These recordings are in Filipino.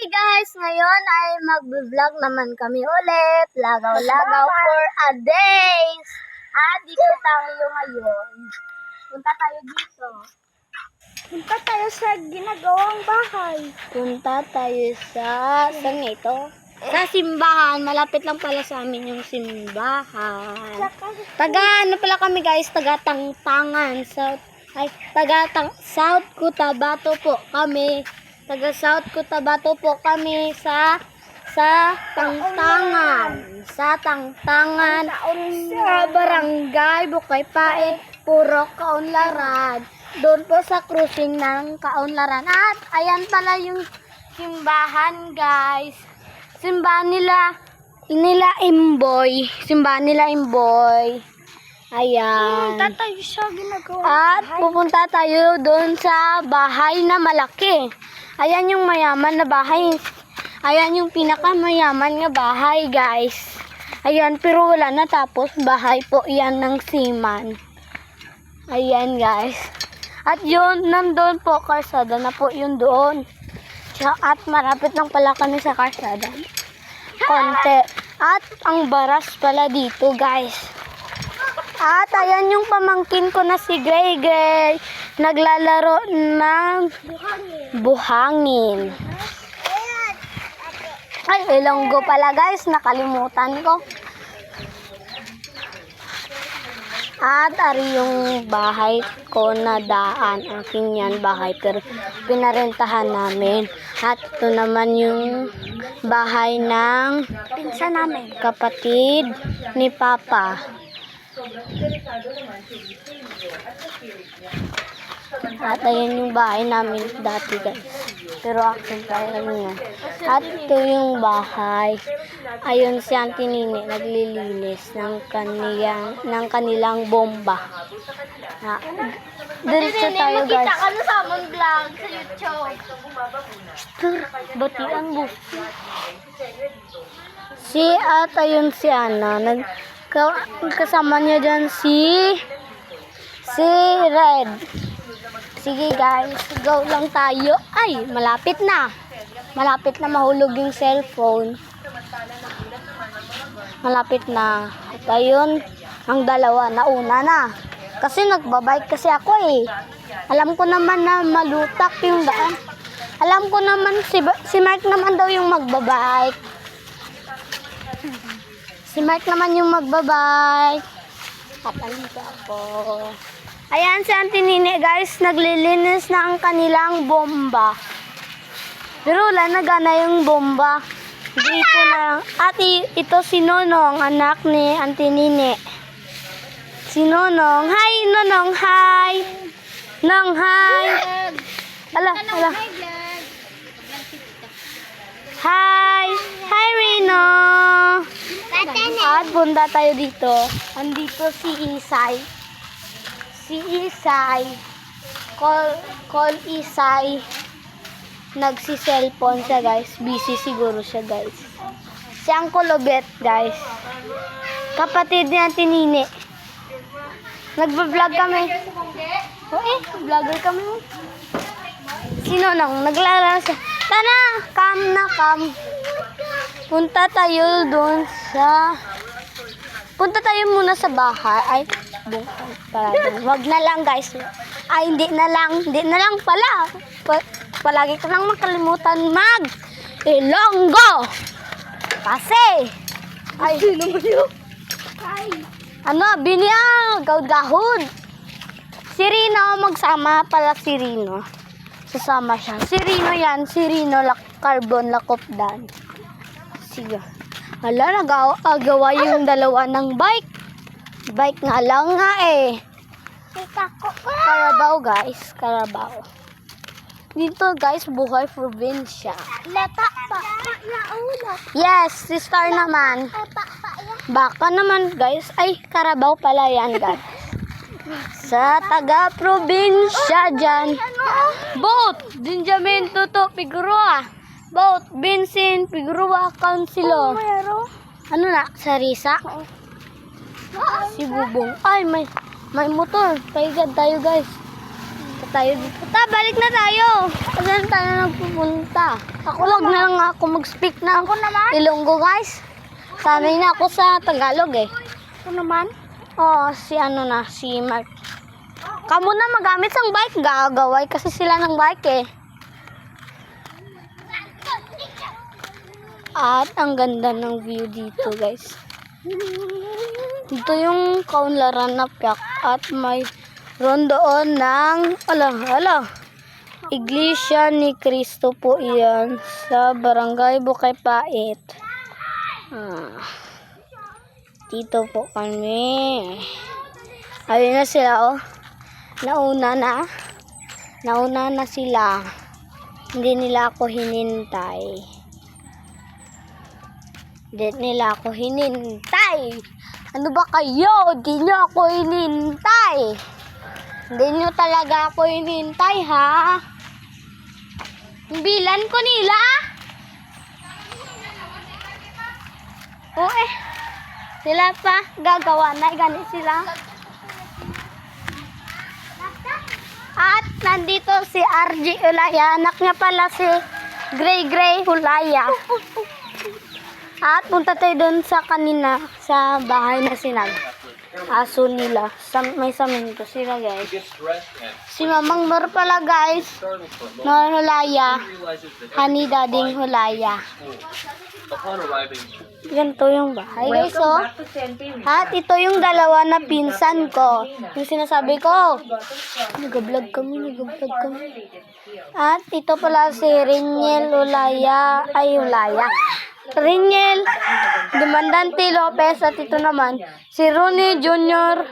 Hey guys, ngayon ay mag-vlog naman kami ulit. Lagaw-lagaw for a days. Dito tayo ngayon. Punta tayo dito. Punta tayo sa ginagawang bahay. Punta tayo saan ito? Sa simbahan. Malapit lang pala sa amin yung simbahan. Ano pala kami guys? Taga-Tangtangan. South Cotabato po kami. Taga-South Cotabato po kami sa Tangtangan. Sa Tangtangan. Sa Barangay Bukay Pait, Purok, Kaunlaran. Doon po sa cruising ng Kaunlaran. At ayan pala yung simbahan guys. Simbahan nila Imboy. Simbahan nila Imboy. Ayan. Pupunta tayo sa ginagawa. At pupunta tayo doon sa bahay na malaki. Ayan yung mayaman na bahay. Ayan yung pinakamayaman na bahay, guys. Ayan, pero wala na tapos. Bahay po yan ng Seaman. Ayan, guys. At yun, nandun po, karsada na po yun doon. At marapit lang pala kami sa karsada. Konti. At ang baras pala dito, guys. At ayan yung pamangkin ko na si Gray Gray. Naglalaro ng buhangin. Ay, ilonggo pala guys. Nakalimutan ko. At ari yung bahay ko na daan. Aking yan bahay. Pero pinarentahan namin. At ito naman yung bahay ng pinsan namin. Kapatid ni Papa. At ayan yung bahay namin dati guys. Pero action tayo yan. At ito yung bahay. Ayun si Auntie Nini naglilinis ng kanilang bomba. Diretso tayo guys. Makita ka na sa among vlog sa YouTube. Batian mo. At ayun si Ana. Kasama niya dyan si Red. Sige guys, go lang tayo. Ay, malapit na. Malapit na mahulog yung cellphone. Malapit na. At ayun, ang dalawa, nauna na. Kasi nagbabike kasi ako eh. Alam ko naman na malutak yung daan. Alam ko naman, si Mark naman daw yung magbabike. Si Mark naman yung magbabike. At alito ako. Ayan si Auntie Nini guys, naglilinis na ang kanilang bomba. Pero wala na gana yung bomba. Dito na lang. At ito si Nonong, anak ni Auntie Nini. Si Nonong. Hi Nonong, hi. Nong, hi. Ala. Hi. Hi Rino. At punta tayo dito. Andito si Isay. Si Isay, call Isay, nagsi-cellphone siya guys, busy siguro siya guys. Si Uncle Obet guys, kapatid ni Auntie Nini. Nagba-vlog kami. Vlogger kami. Sino nang naglalaro siya? Tana, come. Punta tayo muna sa bahay. Ay, wag na lang guys. Ay, hindi na lang pala. Palagi ko nang makalimutan Ilonggo. Kasi gahud. Si Rino magsama pala si Rino. Sasama siya. Si Rino yan, si Rino Carbon Lakopdan. Sige. Hala, nag-agawa yung dalawa ng bike. Bike nga lang nga eh. Carabao guys, Carabao. Dito guys, buhay probinsya. Yes, si Star naman. Baka naman guys, ay Carabao pala yan guys. Sa taga-probinsya dyan. Boat, Benjamin Tuto Figueroa. Boat, Vincent Figueroa Councilor. Ano na, Sarisa? Si Bubong. Ay, may motor. Paigad tayo guys. tayo dito. Balik na tayo. Saan tayo nagpupunta? Huwag na lang ako mag-speak na ako naman. Ilonggo guys. Sanay na ako sa Tagalog eh. Ako naman? Oo, si Mark. Kamu na magamit ng bike, gagaway kasi sila ng bike eh. At ang ganda ng view dito guys. Dito yung kaunlaran na piyak at may doon ng Iglesia ni Cristo po iyan sa Barangay Bukaypait. Dito po kami. Ayun na sila oh. Nauna na sila. Hindi nila ako hinintay. Ano ba kayo? Hindi nyo ako hinintay. Hindi nyo talaga ako hinintay, ha? Bilan ko nila. Sila pa. Gagawa na. Ganit sila. At nandito si RG Ulaya. Anak niya pala si Gray Ulaya. At punta tayo doon sa kanina sa bahay na aso nila. May saminto sila guys. Si Mamang Nor pala guys. Nor Hulaya. Honey Dading Hulaya. Ganito yung bahay guys oh. At ito yung dalawa na pinsan ko. Yung sinasabi ko. Nag-vlog kami. At ito pala si Riniel Ulaya. Riniel Demandante Lopez. At ito naman si Ronnie Jr.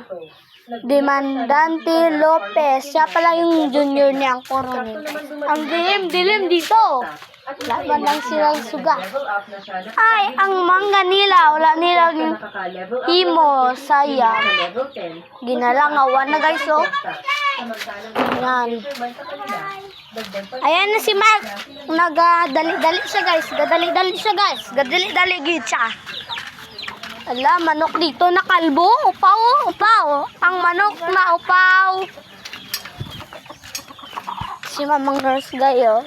Demandante Lopez. Siya pala yung junior niya ang Ronnie. Ang dilim dito. Laman lang silang suga. Ay, ang mangga nila. Wala nila yung himo. Sayang. Ginalangawan na guys oh. Yan. Ayan na si Mark. Nagadali-dali siya guys. Gadali-dali gid siya. Ala, manok dito na kalbo. Upaw. Ang manok na upaw. Si Mamang Nurse gayo.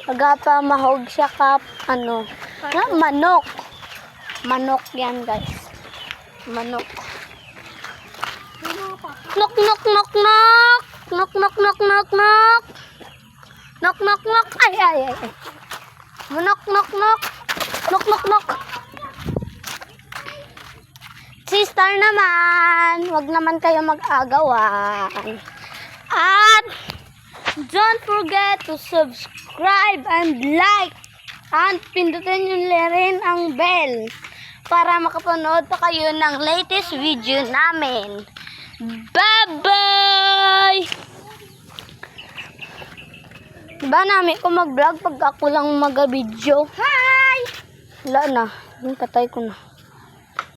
Agapa mahog siya kap manok. Manok yan guys. Manok. Knock. Ay. Knock. Sister naman, wag naman kayo mag-agawan. At don't forget to subscribe and like and pindutin nyo rin ang bell para makapanood pa kayo ng latest video namin. Bye-bye! Diba namin ko mag-vlog pag ako lang mag-video? Hi! Wala na. Patay ko na.